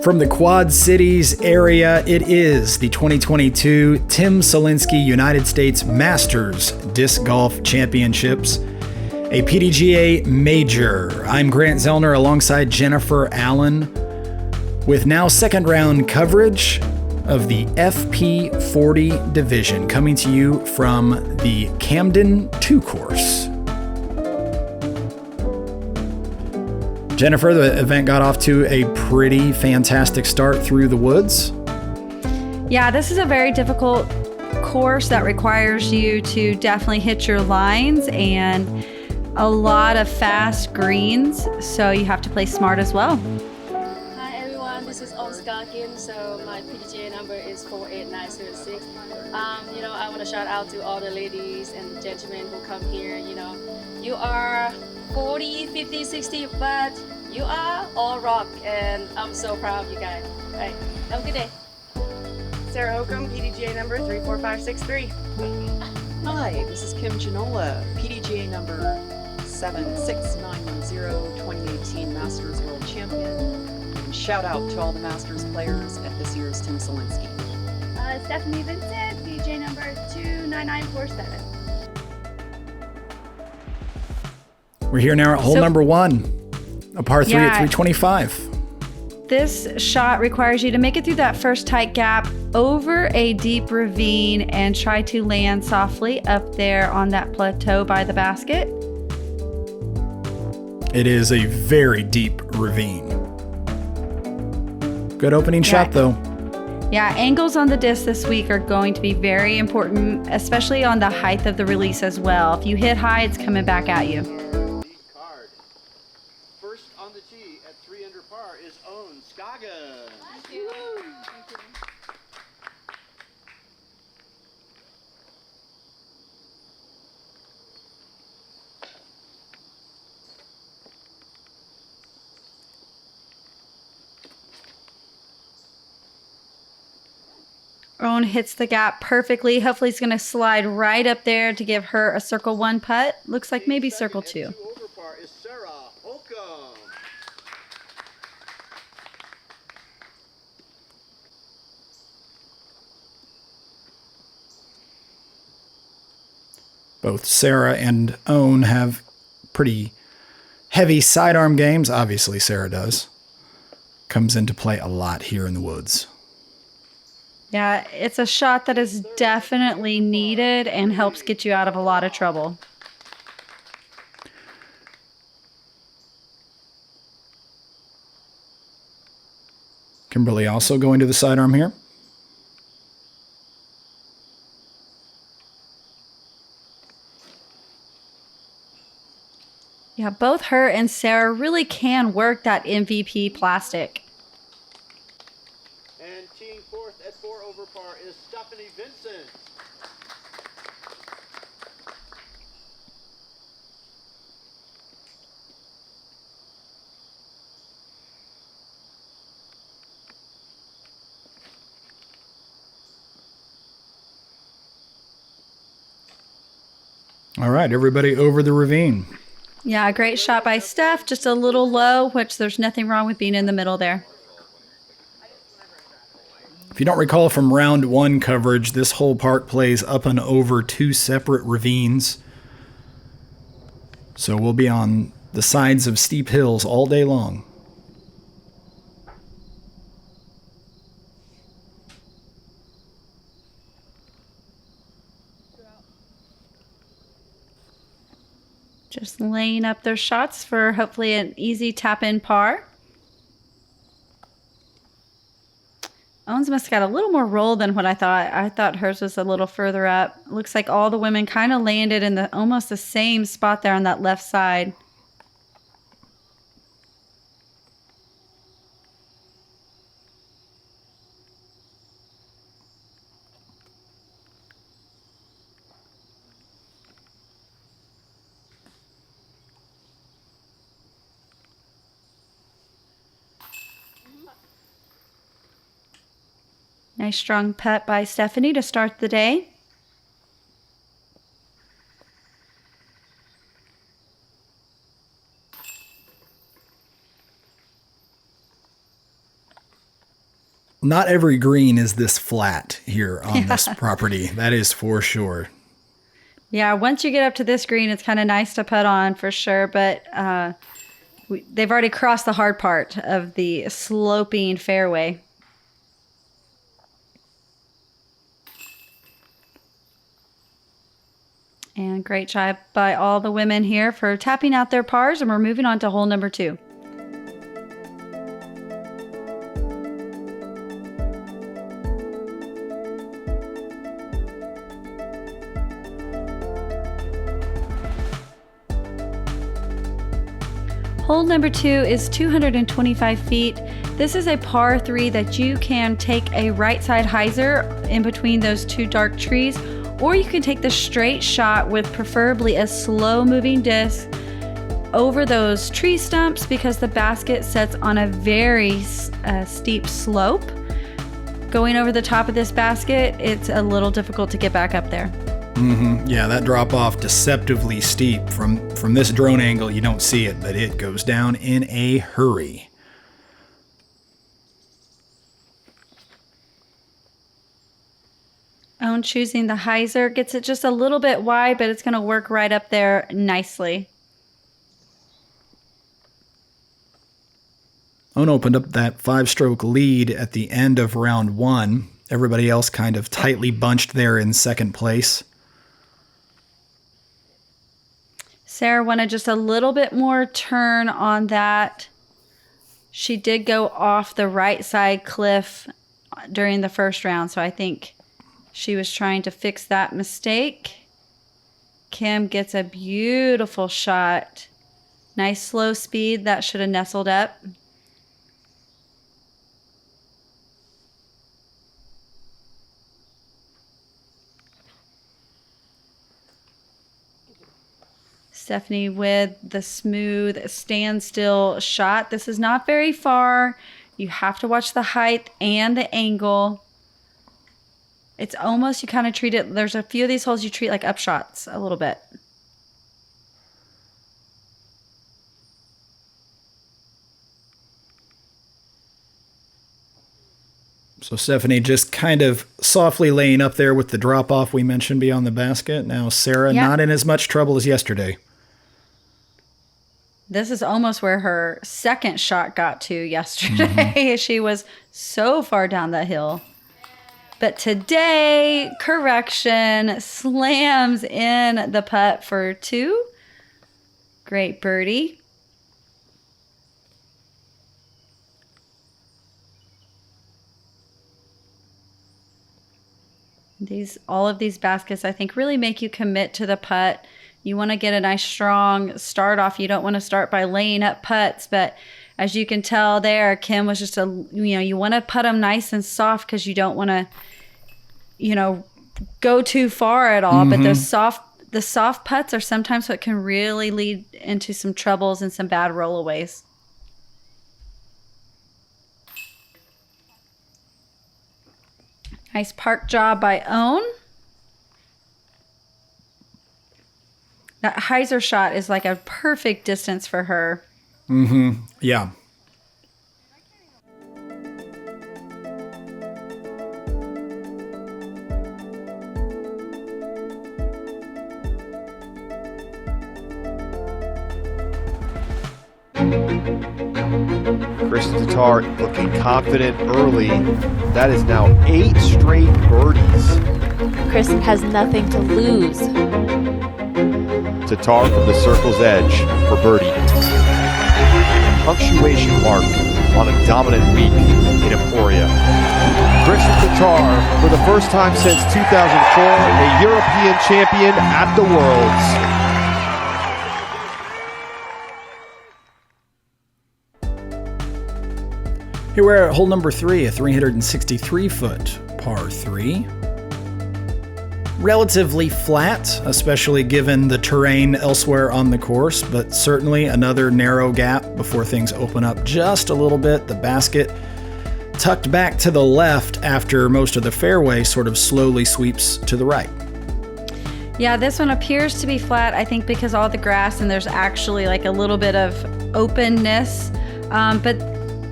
From the Quad Cities area, it is the 2022 Tim Selinske United States Masters Disc Golf Championships, a PDGA major. I'm Grant Zellner alongside Jennifer Allen with now second round coverage of the FP40 division coming to you from the Camden 2 course. Jennifer, the event got off to a pretty fantastic start through the woods. Yeah, this is a very difficult course that requires you to definitely hit your lines and a lot of fast greens, so you have to play smart as well. Hi everyone, this is Scoggins, so my PDGA number is 48906. I want to shout out to all the ladies and gentlemen who come here. You are 40, 50, 60, but you are all rock, and I'm so proud of you guys. All right, have a good day. Sarah Hokom, PDGA number 34563. Hi, this is Giannola, PDGA number 76910, 2018 Masters World Champion. And shout out to all the Masters players at this year's Tim Selinske. Stephanie Vincent, PDGA number 29947. We're here now at hole number one, a par 3 at 325. This shot requires you to make it through that first tight gap over a deep ravine and try to land softly up there on that plateau by the basket. It is a very deep ravine. Good opening shot though. Yeah, angles on the disc this week are going to be very important, especially on the height of the release as well. If you hit high, it's coming back at you. First on the tee at 3 under par is Scoggins. Thank you. Owen hits the gap perfectly. Hopefully he's going to slide right up there to give her a circle 1 putt. Looks like maybe circle 2. Over par is Hokom. Both Sarah and Owen have pretty heavy sidearm games. Obviously, Sarah does. Comes into play a lot here in the woods. Yeah, it's a shot that is definitely needed and helps get you out of a lot of trouble. Kimberly also going to the sidearm here. Yeah, both her and Sarah really can work that MVP plastic. And teeing fourth at 4 over par is Vincent. All right, everybody over the ravine. Yeah, great shot by Steph. Just a little low, which there's nothing wrong with being in the middle there. If you don't recall from round 1 coverage, this whole park plays up and over 2 separate ravines. So we'll be on the sides of steep hills all day long. Just laying up their shots for hopefully an easy tap-in par. Owens must have got a little more roll than what I thought. I thought hers was a little further up. Looks like all the women kind of landed in almost the same spot there on that left side. Nice strong putt by Stephanie to start the day. Not every green is this flat here on this property. That is for sure. Yeah, once you get up to this green, it's kind of nice to putt on for sure, but they've already crossed the hard part of the sloping fairway. And great job by all the women here for tapping out their pars, and we're moving on to hole number 2. Hole number 2 is 225 feet. This is a par 3 that you can take a right side hyzer in between those 2 dark trees, or you can take the straight shot with preferably a slow moving disc over those tree stumps, because the basket sets on a very steep slope. Going over the top of this basket, it's a little difficult to get back up there. Yeah, that drop off deceptively steep. From this drone angle, you don't see it, but it goes down in a hurry. Owen choosing the hyzer, gets it just a little bit wide, but it's going to work right up there nicely. Owen opened up that 5-stroke lead at the end of round 1. Everybody else kind of tightly bunched there in second place. Sarah wanted just a little bit more turn on that. She did go off the right side cliff during the first round, so I think she was trying to fix that mistake. Kim gets a beautiful shot. Nice slow speed. That should have nestled up. Stephanie with the smooth standstill shot. This is not very far. You have to watch the height and the angle. It's almost, you kind of treat it, there's a few of these holes you treat like up shots a little bit. So Stephanie just kind of softly laying up there with the drop off we mentioned beyond the basket. Now Sarah not in as much trouble as yesterday. This is almost where her second shot got to yesterday. She was so far down the hill. But today, correction, slams in the putt for 2. Great birdie. All of these baskets, I think, really make you commit to the putt. You want to get a nice strong start off. You don't want to start by laying up putts, but as you can tell there, Kim was just you want to putt them nice and soft because you don't want to, go too far at all. But the soft putts are sometimes what can really lead into some troubles and some bad rollaways. Nice park job by Owen. That hyzer shot is like a perfect distance for her. Yeah. Kristen Tatar looking confident early. That is now 8 straight birdies. Kristen has nothing to lose. Tatar from the circle's edge for birdie. Punctuation mark on a dominant week in Emporia. Kristen Tatar, for the first time since 2004, a European champion at the Worlds. Here we're at hole number 3, a 363-foot par 3. Relatively flat, especially given the terrain elsewhere on the course, but certainly another narrow gap before things open up just a little bit. The basket tucked back to the left after most of the fairway sort of slowly sweeps to the right. Yeah, this one appears to be flat, I think, because all the grass and there's actually like a little bit of openness. But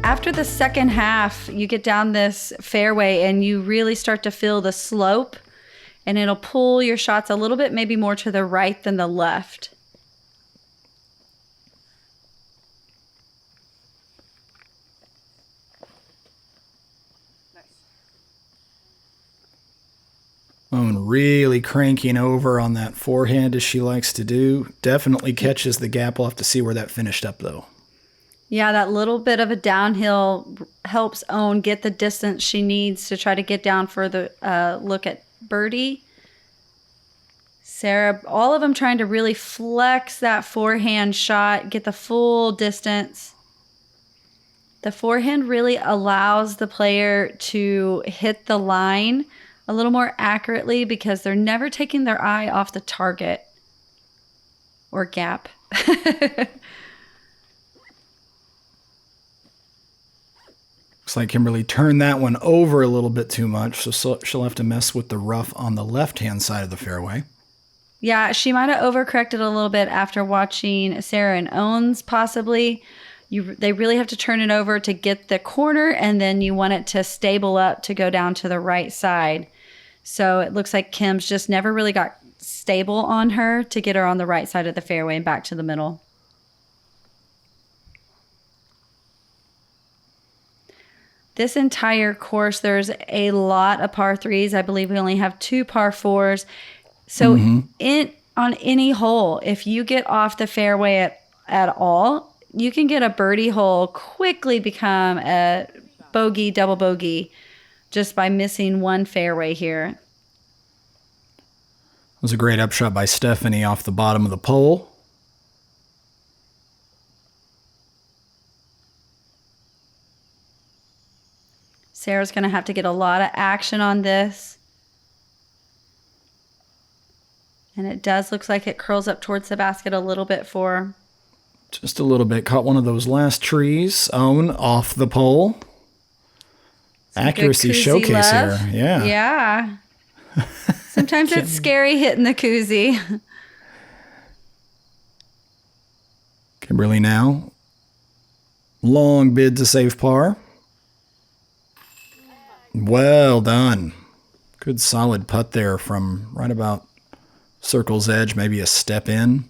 After the second half, you get down this fairway and you really start to feel the slope, and it'll pull your shots a little bit maybe more to the right than the left. Owen really cranking over on that forehand as she likes to do. Definitely catches the gap. We'll have to see where that finished up though. Yeah, that little bit of a downhill helps Owen get the distance she needs to try to get down for the look at birdie. Sarah, all of them trying to really flex that forehand shot, get the full distance. The forehand really allows the player to hit the line a little more accurately because they're never taking their eye off the target or gap. Looks like Kimberly turned that one over a little bit too much, so she'll have to mess with the rough on the left-hand side of the fairway. Yeah, she might have overcorrected a little bit after watching Sarah and Owens, possibly. They really have to turn it over to get the corner, and then you want it to stable up to go down to the right side. So it looks like Kim's just never really got stable on her to get her on the right side of the fairway and back to the middle. This entire course, there's a lot of par threes. I believe we only have 2 par fours. So on any hole, if you get off the fairway at all, you can get a birdie hole, quickly become a bogey, double bogey, just by missing one fairway here. It was a great upshot by Stephanie off the bottom of the pole. Sarah's going to have to get a lot of action on this. And it does look like it curls up towards the basket a little bit for her. Just a little bit. Caught one of those last trees. Owen off the pole. Accuracy showcase here. Yeah. Yeah. Sometimes it's scary hitting the koozie. Kimberly now. Long bid to save par. Well done. Good solid putt there from right about circle's edge, maybe a step in.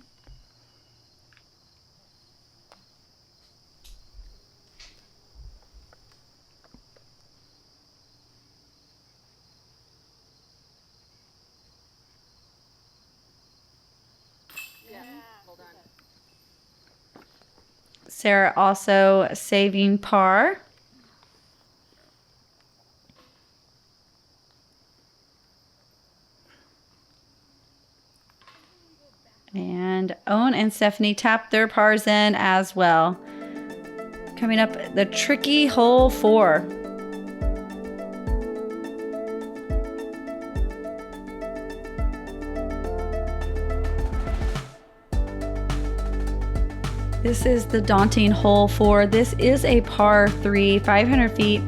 Sarah also saving par. And Owen and Stephanie tap their pars in as well. Coming up, the tricky hole 4. This is the daunting hole 4. This is a par 3, 500 feet.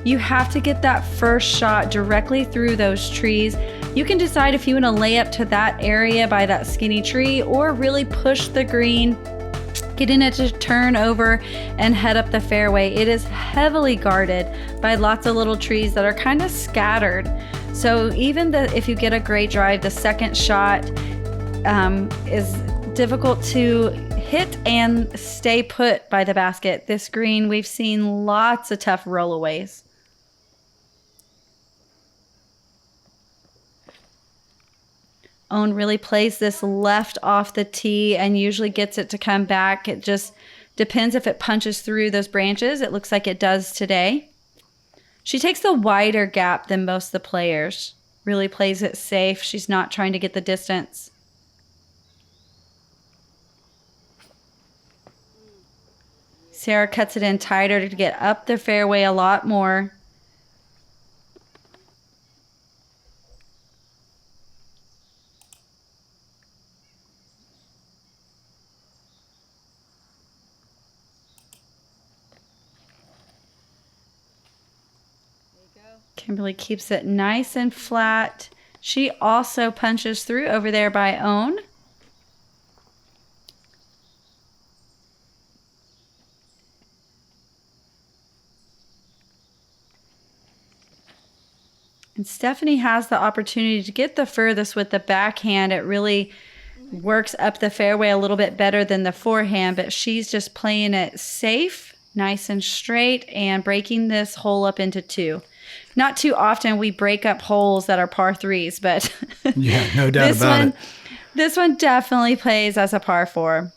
You have to get that first shot directly through those trees. You can decide if you want to lay up to that area by that skinny tree or really push the green, getting it to turn over and head up the fairway. It is heavily guarded by lots of little trees that are kind of scattered. So even if you get a great drive, the second shot is difficult to hit and stay put by the basket. This green, we've seen lots of tough rollaways. Owen really plays this left off the tee and usually gets it to come back. It just depends if it punches through those branches. It looks like it does today. She takes the wider gap than most of the players. Really plays it safe. She's not trying to get the distance. Sarah cuts it in tighter to get up the fairway a lot more. Kimberly keeps it nice and flat. She also punches through over there by Owen. And Stephanie has the opportunity to get the furthest with the backhand. It really works up the fairway a little bit better than the forehand, but she's just playing it safe, nice and straight, and breaking this hole up into 2. Not too often we break up holes that are par 3s, but yeah, no doubt about it. This one definitely plays as a par 4.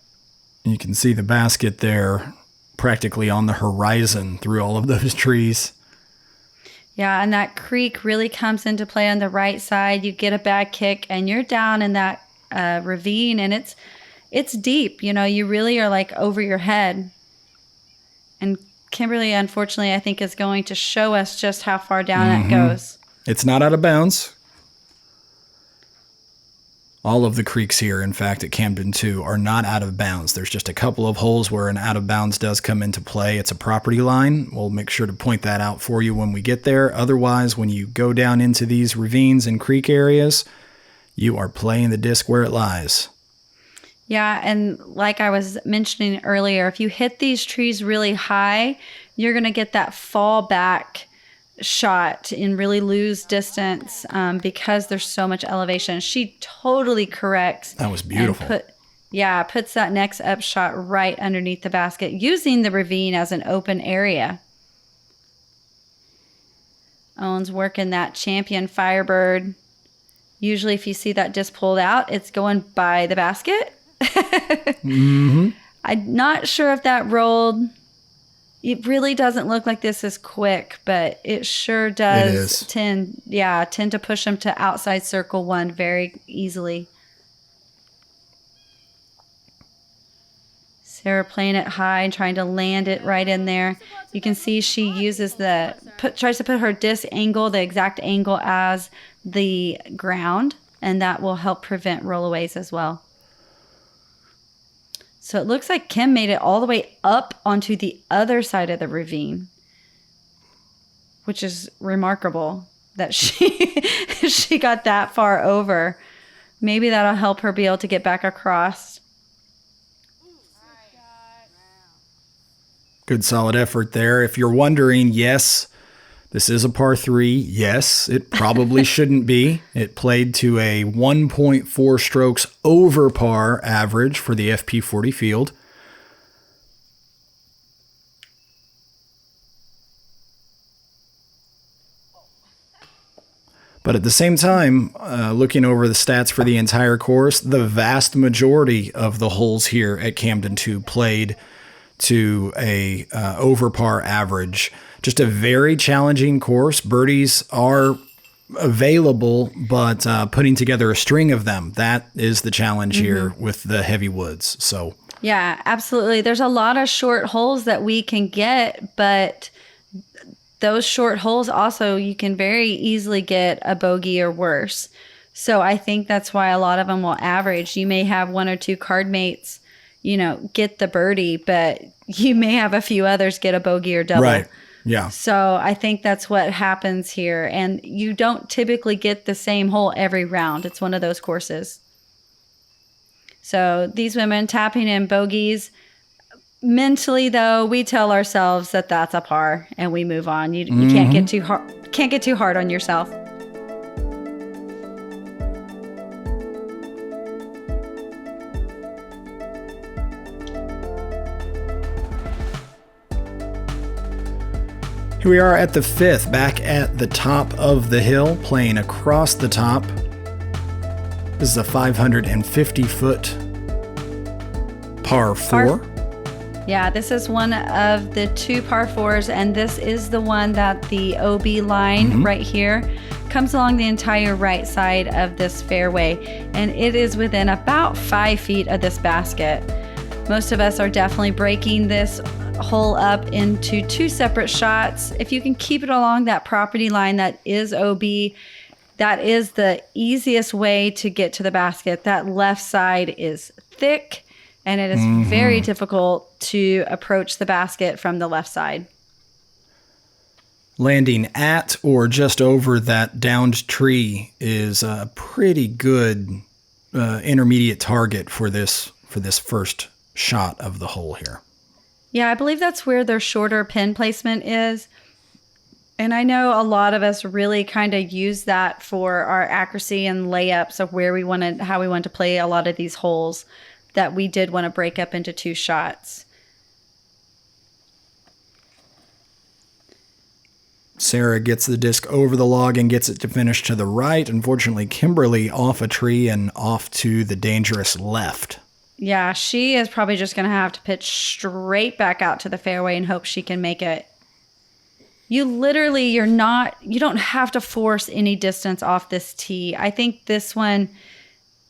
You can see the basket there practically on the horizon through all of those trees. Yeah, and that creek really comes into play on the right side. You get a bad kick and you're down in that ravine, and it's deep. You know, you really are like over your head. And Kimberly, unfortunately, I think is going to show us just how far down it goes. It's not out of bounds. All of the creeks here, in fact, at Camden 2 are not out of bounds. There's just a couple of holes where an out of bounds does come into play. It's a property line. We'll make sure to point that out for you when we get there. Otherwise, when you go down into these ravines and creek areas, you are playing the disc where it lies. Yeah, and like I was mentioning earlier, if you hit these trees really high, you're going to get that fall back shot and really lose distance because there's so much elevation. She totally corrects. That was beautiful. Puts that next up shot right underneath the basket, using the ravine as an open area. Owen's working that champion Firebird. Usually if you see that disc pulled out, it's going by the basket. I'm not sure if that rolled. It really doesn't look like this is quick, but it sure does tend to push them to outside circle 1 very easily. Sarah playing it high and trying to land it right in there. You can see she uses tries to put her disc angle, the exact angle as the ground, and that will help prevent rollaways as well. So it looks like Kim made it all the way up onto the other side of the ravine, which is remarkable that she got that far over. Maybe that'll help her be able to get back across. Good solid effort there. If you're wondering, yes, this is a par 3. Yes, it probably shouldn't be. It played to a 1.4 strokes over par average for the FP40 field. But at the same time, looking over the stats for the entire course, the vast majority of the holes here at Camden 2 played to a over par average. Just a very challenging course. Birdies are available, but putting together a string of them, that is the challenge here with the heavy woods. So yeah, absolutely. There's a lot of short holes that we can get, but those short holes also, you can very easily get a bogey or worse. So I think that's why a lot of them will average. You may have 1 or 2 card mates, get the birdie, but you may have a few others get a bogey or double. Right. Yeah. So I think that's what happens here. And you don't typically get the same hole every round. It's one of those courses. So these women tapping in bogeys. Mentally, though, we tell ourselves that that's a par and we move on. You can't get too hard. Can't get too hard on yourself. Here we are at the 5th, back at the top of the hill, playing across the top. This is a 550-foot par 4. Yeah, this is one of the 2 par 4s, and this is the one that the OB line right here comes along the entire right side of this fairway, and it is within about 5 feet of this basket. Most of us are definitely breaking this hole up into 2 separate shots. If you can keep it along that property line that is OB, that is the easiest way to get to the basket. That left side is thick, and it is very difficult to approach the basket from the left side. Landing at or just over that downed tree is a pretty good intermediate target for this first shot of the hole here. Yeah, I believe that's where their shorter pin placement is. And I know a lot of us really kind of use that for our accuracy and layups of how we want to play a lot of these holes that we did want to break up into 2 shots. Sarah gets the disc over the log and gets it to finish to the right. Unfortunately, Kimberly off a tree and off to the dangerous left. Yeah, she is probably just going to have to pitch straight back out to the fairway and hope she can make it. You don't have to force any distance off this tee. I think this one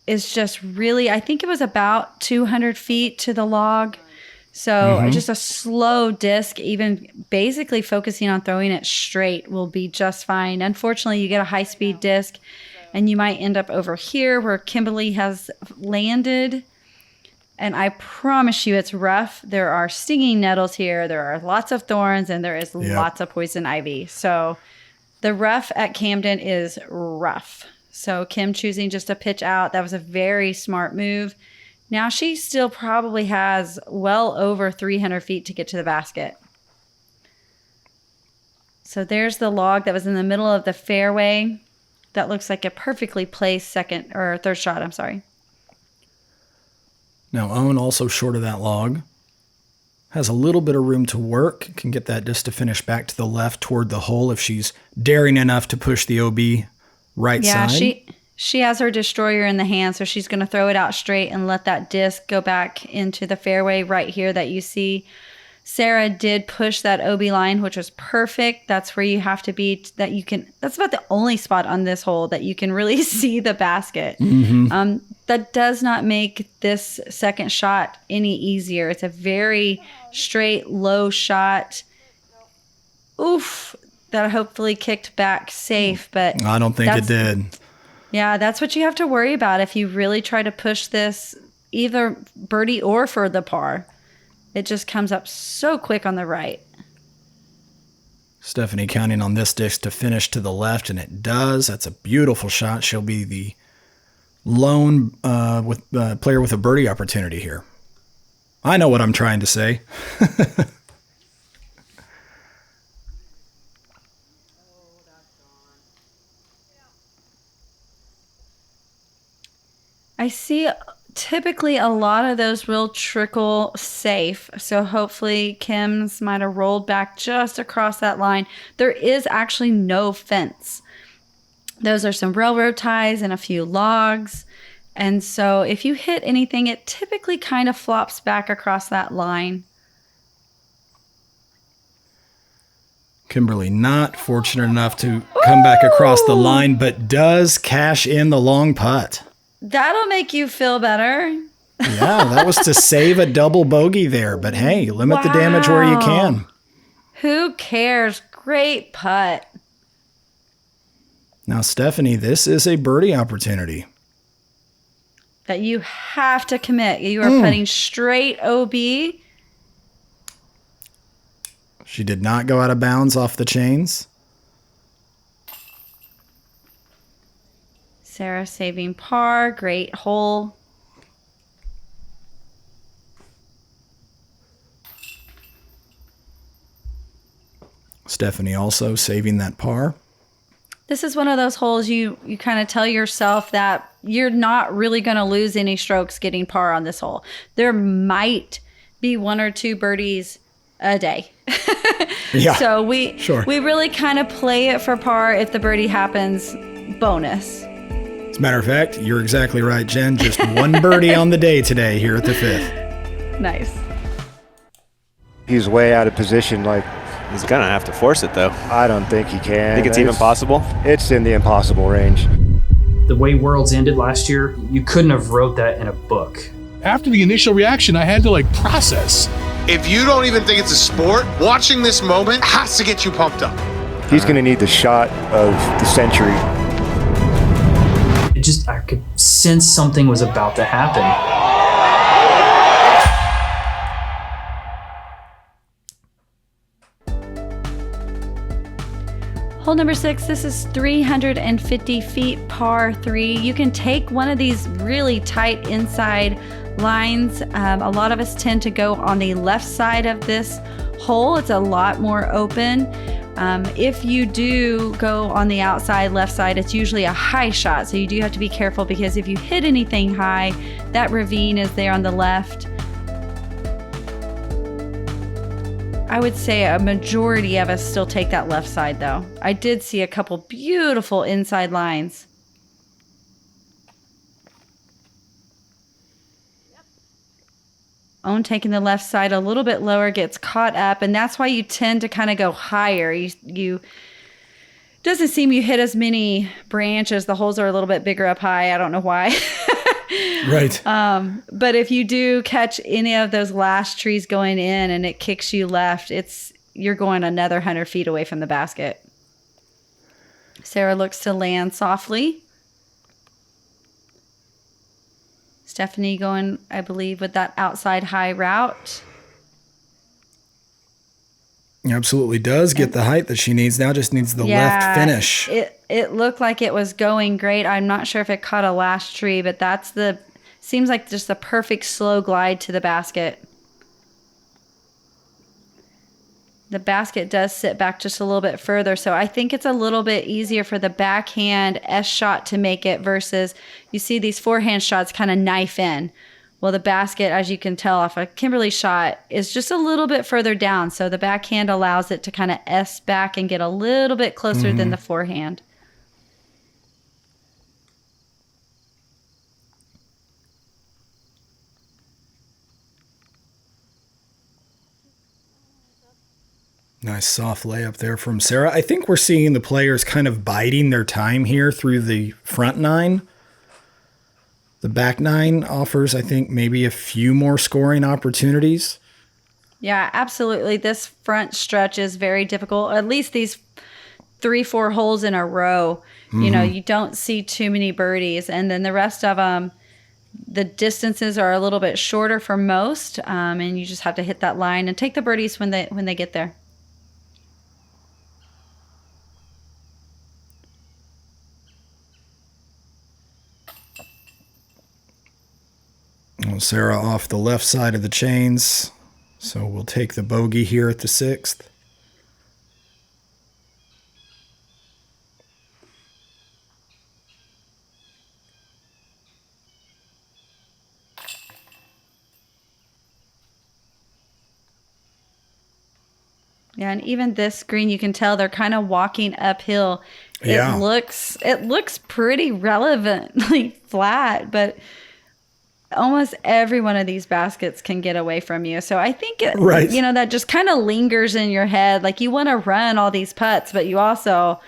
is just really, I think it was about 200 feet to the log. So just a slow disc, even basically focusing on throwing it straight will be just fine. Unfortunately, you get a high-speed disc and you might end up over here where Kimberly has landed. And I promise you it's rough. There are stinging nettles here. There are lots of thorns and there is lots of poison ivy. So the rough at Camden is rough. So Kim choosing just to pitch out, that was a very smart move. Now she still probably has well over 300 feet to get to the basket. So there's the log that was in the middle of the fairway. That looks like a perfectly placed third shot, I'm sorry. Now Owen also short of that log. Has a little bit of room to work. Can get that disc to finish back to the left toward the hole if she's daring enough to push the OB right side. Yeah, she has her destroyer in the hand, so she's going to throw it out straight and let that disc go back into the fairway right here that you see. Sarah did push that OB line, which was perfect. That's where you have to be. That's about the only spot on this hole that you can really see the basket. That does not make this second shot any easier. It's a very straight, low shot. Oof, that hopefully kicked back safe, but I don't think it did. Yeah, that's what you have to worry about if you really try to push this either birdie or for the par. It just comes up so quick on the right. Stephanie counting on this disc to finish to the left, and it does. That's a beautiful shot. She'll be the lone player with a birdie opportunity here. I know what I'm trying to say. I see typically a lot of those will trickle safe. So hopefully Kim's might have rolled back just across that line. There is actually no fence. Those are some railroad ties and a few logs. And so if you hit anything, it typically kind of flops back across that line. Kimberly not fortunate enough to come back across the line, but does cash in the long putt. That'll make you feel better. Yeah, that was to save a double bogey there. But hey, limit the damage where you can. Who cares? Great putt. Now, Stephanie, this is a birdie opportunity. That you have to commit. You are putting straight OB. She did not go out of bounds off the chains. Sarah saving par. Great hole. Stephanie also saving that par. This is one of those holes you kind of tell yourself that you're not really going to lose any strokes getting par on this hole. There might be 1 or 2 birdies a day. Yeah, so we sure. really kind of play it for par. If the birdie happens, bonus. As a matter of fact, you're exactly right, Jen. Just 1 birdie on the day today here at the 5th. Nice. He's way out of position. He's going to have to force it, though. I don't think he can. Think it's even possible? It's in the impossible range. The way Worlds ended last year, you couldn't have wrote that in a book. After the initial reaction, I had to process. If you don't even think it's a sport, watching this moment has to get you pumped up. He's going to need the shot of the century. I could sense something was about to happen. Hole number 6, this is 350 feet, par 3. You can take one of these really tight inside lines. A lot of us tend to go on the left side of this hole. It's a lot more open. If you do go on the outside left side, it's usually a high shot. So you do have to be careful, because if you hit anything high, that ravine is there on the left. I would say a majority of us still take that left side though. I did see a couple beautiful inside lines. Own taking the left side a little bit lower, gets caught up, and that's why you tend to kind of go higher. You doesn't seem you hit as many branches. The holes are a little bit bigger up high. I don't know why. Right. But if you do catch any of those last trees going in and it kicks you left, you're going another 100 feet away from the basket. Sarah looks to land softly. Stephanie going, I believe, with that outside high route. Absolutely does get the height that she needs. Now just needs the left finish. It looked like it was going great. I'm not sure if it caught a last tree, but seems like just the perfect slow glide to the basket. The basket does sit back just a little bit further, so I think it's a little bit easier for the backhand S shot to make it versus you see these forehand shots kind of knife in. Well, the basket, as you can tell off a Kimberly shot, is just a little bit further down, so the backhand allows it to kind of S back and get a little bit closer than the forehand. Nice soft layup there from Sarah. I think we're seeing the players kind of biding their time here through the front nine. The back nine offers, I think, maybe a few more scoring opportunities. Yeah, absolutely. This front stretch is very difficult. At least these 3-4 holes in a row, you know, you don't see too many birdies. And then the rest of them, the distances are a little bit shorter for most. And you just have to hit that line and take the birdies when they get there. Well, Sarah off the left side of the chains, so we'll take the bogey here at the 6th. Yeah, and even this green, you can tell they're kind of walking uphill. Yeah. It looks pretty relevantly flat, but almost every one of these baskets can get away from you. So I think, you know, that just kind of lingers in your head. Like you want to run all these putts, but you also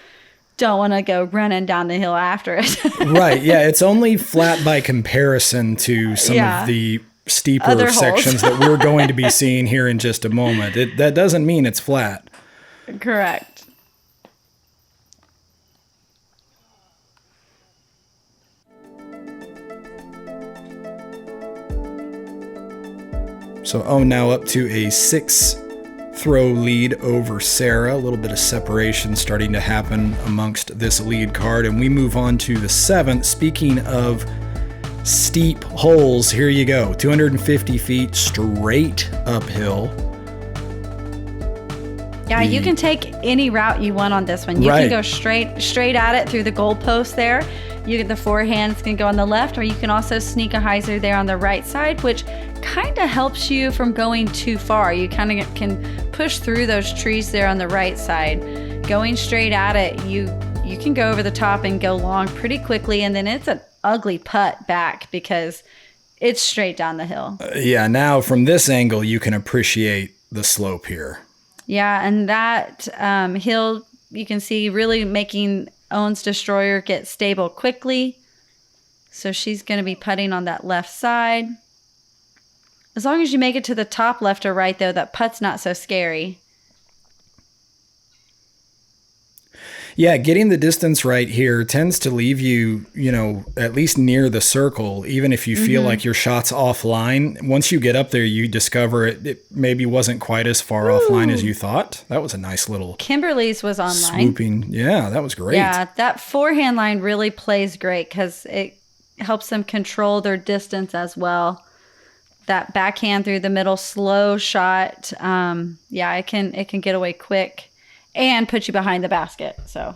don't want to go running down the hill after it. Right. Yeah. It's only flat by comparison to some of the steeper sections that we're going to be seeing here in just a moment. That doesn't mean it's flat. Correct. So now up to a 6-throw lead over Sarah. A little bit of separation starting to happen amongst this lead card. And we move on to the 7th. Speaking of steep holes, here you go. 250 feet straight uphill. Yeah, you can take any route you want on this one. You can go straight at it through the goalpost there. The forehands can go on the left, or you can also sneak a hyzer there on the right side, which kind of helps you from going too far. You kind of can push through those trees there on the right side. Going straight at it, you can go over the top and go long pretty quickly, and then it's an ugly putt back because it's straight down the hill. Yeah, now from this angle, you can appreciate the slope here. Yeah, and that hill, you can see really making Owen's Destroyer get stable quickly. So she's going to be putting on that left side. As long as you make it to the top left or right, though, that putt's not so scary. Yeah, getting the distance right here tends to leave you, at least near the circle, even if you feel like your shot's offline. Once you get up there, you discover it maybe wasn't quite as far offline as you thought. That was a nice little... Kimberly's was online. Swooping. Yeah, that was great. Yeah, that forehand line really plays great because it helps them control their distance as well. That backhand through the middle, slow shot, it can get away quick. and put you behind the basket. So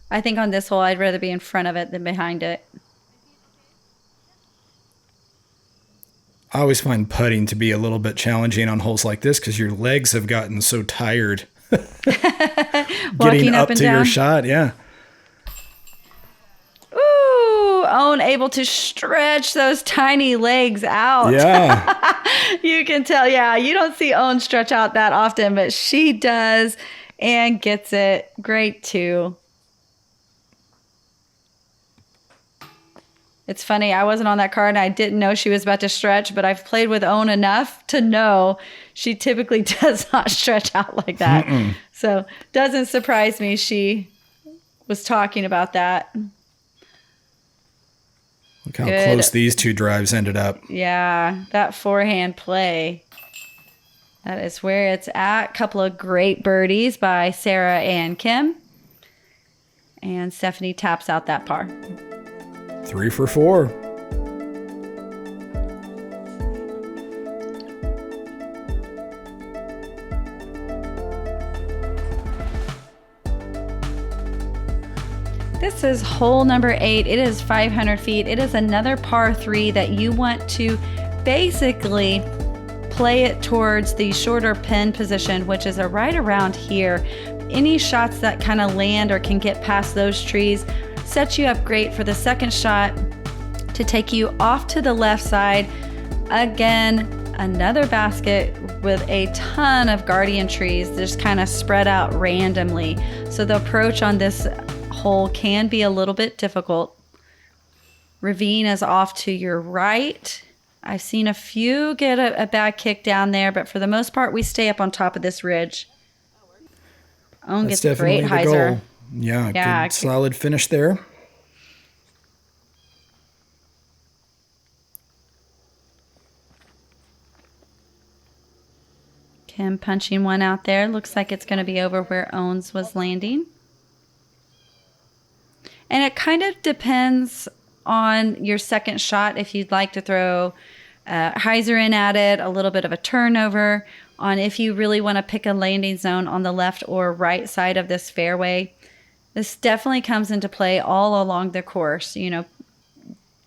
I think on this hole, I'd rather be in front of it than behind it. I always find putting to be a little bit challenging on holes like this because your legs have gotten so tired getting up to your shot. Yeah. Ooh, Owen able to stretch those tiny legs out. Yeah. You can tell. Yeah, you don't see Owen stretch out that often, but she does and gets it. Great too. It's funny, I wasn't on that card and I didn't know she was about to stretch, but I've played with Owen enough to know she typically does not stretch out like that. So doesn't surprise me she was talking about that. Look how close these two drives ended up. Yeah, that forehand play. That is where it's at. Couple of great birdies by Sarah and Kim. And Stephanie taps out that par. 3 for 4. This is hole number 8. It is 500 feet. It is another par 3 that you want to basically play it towards the shorter pin position, which is right around here. Any shots that kind of land or can get past those trees sets you up great for the second shot to take you off to the left side. Again, another basket with a ton of guardian trees just kind of spread out randomly. So the approach on this hole can be a little bit difficult. Ravine is off to your right. I've seen a few get a bad kick down there, but for the most part, we stay up on top of this ridge. Owen gets a great hyzer. Yeah, good solid finish there. Kim punching one out there. Looks like it's going to be over where Owens was landing. And it kind of depends on your second shot if you'd like to throw hyzer in at it, a little bit of a turnover, on if you really want to pick a landing zone on the left or right side of this fairway. This definitely comes into play all along the course. You know,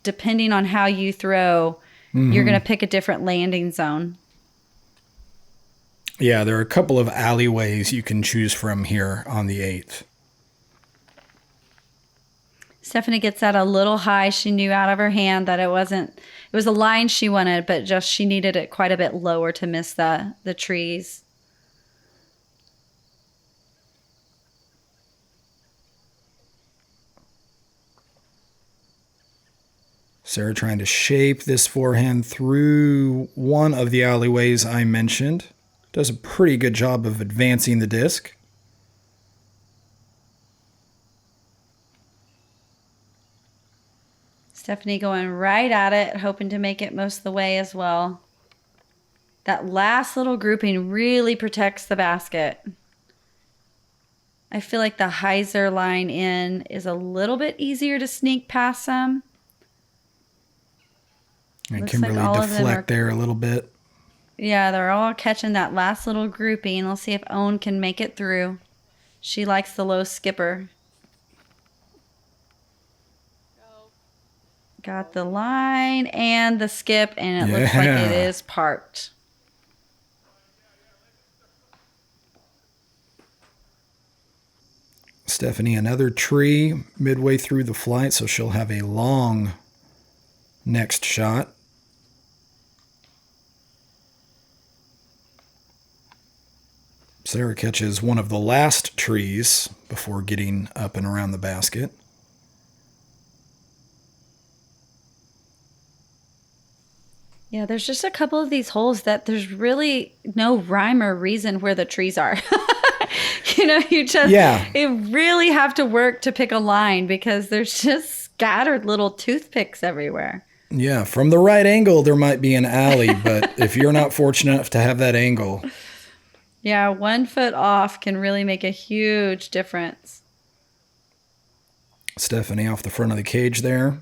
depending on how you throw, you're going to pick a different landing zone. Yeah, there are a couple of alleyways you can choose from here on the 8th. Stephanie gets that a little high. She knew out of her hand that it was a line she wanted, but just she needed it quite a bit lower to miss the trees. Sarah trying to shape this forehand through one of the alleyways I mentioned. Does a pretty good job of advancing the disc. Stephanie going right at it, hoping to make it most of the way as well. That last little grouping really protects the basket. I feel like the hyzer line in is a little bit easier to sneak past some. And Kimberly deflect there a little bit. Yeah, they're all catching that last little grouping. Let's see if Owen can make it through. She likes the low skipper. Got the line and the skip, and it looks like it is parked. Stephanie, another tree midway through the flight, so she'll have a long next shot. Sarah catches one of the last trees before getting up and around the basket. Yeah, there's just a couple of these holes that there's really no rhyme or reason where the trees are. You know, you really have to work to pick a line because there's just scattered little toothpicks everywhere. Yeah, from the right angle, there might be an alley, but if you're not fortunate enough to have that angle. Yeah, 1 foot off can really make a huge difference. Stephanie off the front of the cage there.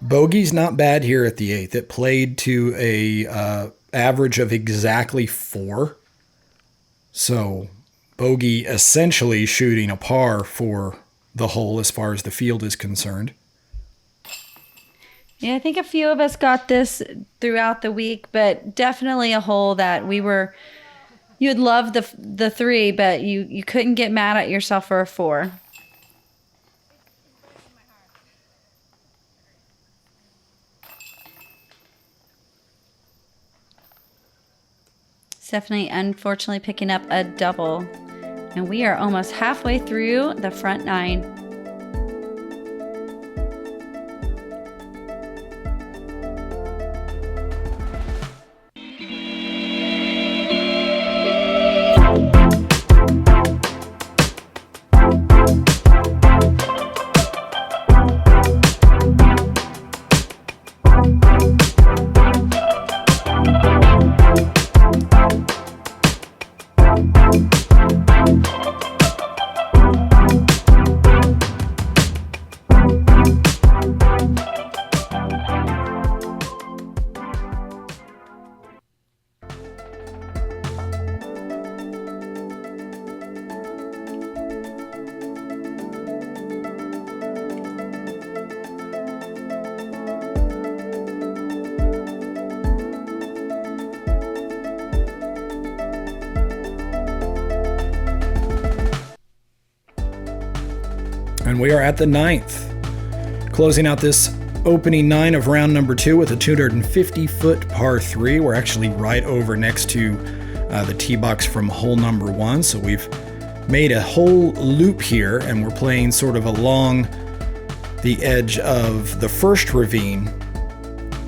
Bogey's not bad here at the 8th. It played to a average of exactly 4. So bogey essentially shooting a par for the hole as far as the field is concerned. Yeah, I think a few of us got this throughout the week, but definitely a hole that you'd love the 3, but you couldn't get mad at yourself for a 4. Stephanie unfortunately picking up a double, and we are almost halfway through the front 9. And we are at the 9th, closing out this opening 9 of round number 2 with a 250-foot par 3. We're actually right over next to the tee box from hole number 1. So we've made a whole loop here, and we're playing sort of along the edge of the first ravine.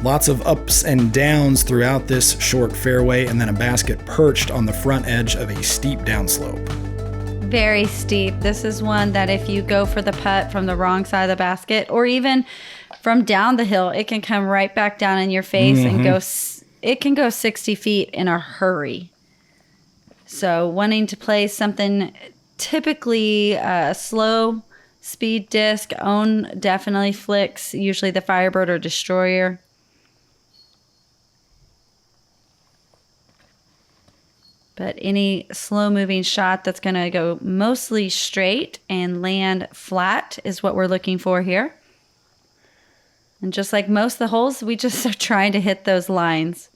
Lots of ups and downs throughout this short fairway, and then a basket perched on the front edge of a steep downslope. Very steep. This is one that if you go for the putt from the wrong side of the basket, or even from down the hill, it can come right back down in your face and it can go 60 feet in a hurry. So wanting to play something typically slow speed disc, Own definitely flicks, usually the Firebird or Destroyer. But any slow-moving shot that's going to go mostly straight and land flat is what we're looking for here. And just like most of the holes, we just are trying to hit those lines.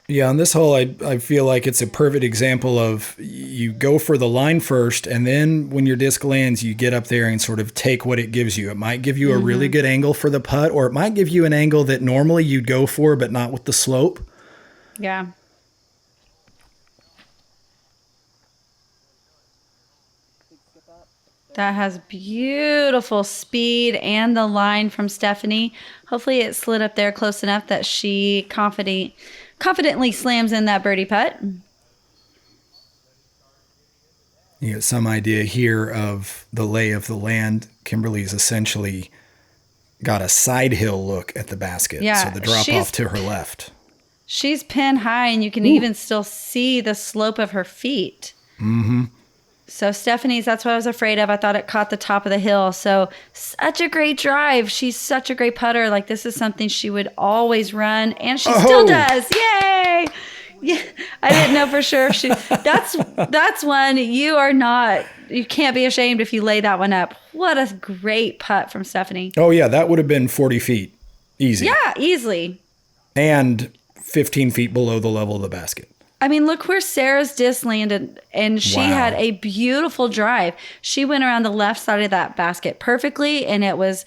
Yeah, on this hole, I feel like it's a perfect example of you go for the line first, and then when your disc lands, you get up there and sort of take what it gives you. It might give you a really good angle for the putt, or it might give you an angle that normally you'd go for, but not with the slope. Yeah. That has beautiful speed and the line from Stephanie. Hopefully it slid up there close enough that she confidently slams in that birdie putt. You get some idea here of the lay of the land. Kimberly's essentially got a side hill look at the basket. Yeah, so the drop off to her left. She's pin high, and you can even still see the slope of her feet. Mm-hmm. So Stephanie's, that's what I was afraid of. I thought it caught the top of the hill. So such a great drive. She's such a great putter. Like, this is something she would always run, and she still does. Yay! Yeah, I didn't know for sure if she. That's one you can't be ashamed if you lay that one up. What a great putt from Stephanie. Oh yeah, that would have been 40 feet, easy. Yeah, easily. And 15 feet below the level of the basket. I mean, look where Sarah's disc landed, and she had a beautiful drive. She went around the left side of that basket perfectly, and it was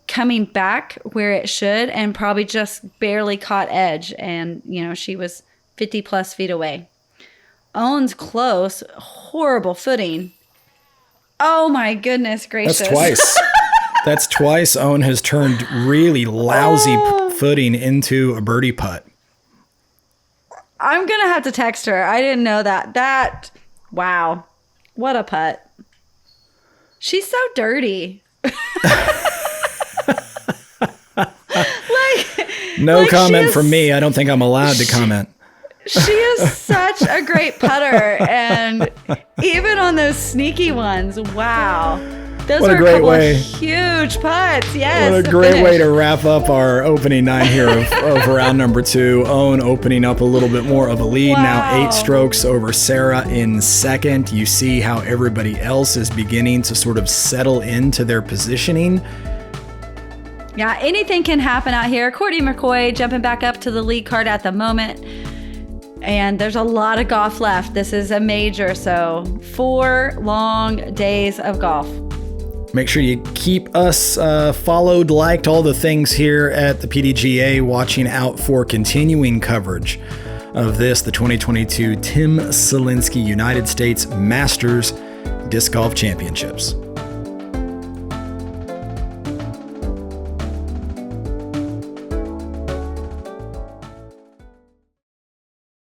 coming back where it should, and probably just barely caught edge. And, she was 50 plus feet away. Owen's close, horrible footing. Oh my goodness gracious. That's twice. That's twice Owen has turned really lousy footing into a birdie putt. I'm going to have to text her. I didn't know that. Wow. What a putt. She's so dirty. No comment from me. I don't think I'm allowed to comment. She is such a great putter. And even on those sneaky ones, wow. Those What a were great couple way. of huge putts. Yes. What a the great finish. way to wrap up our opening 9 here of round number 2. Owen opening up a little bit more of a lead. Wow. Now 8 strokes over Sarah in second. You see how everybody else is beginning to sort of settle into their positioning. Yeah, anything can happen out here. Courtney McCoy jumping back up to the lead card at the moment. And there's a lot of golf left. This is a major, so 4 long days of golf. Make sure you keep us followed, liked, all the things here at the PDGA, watching out for continuing coverage of this, the 2022 Tim Selinske United States Masters Disc Golf Championships.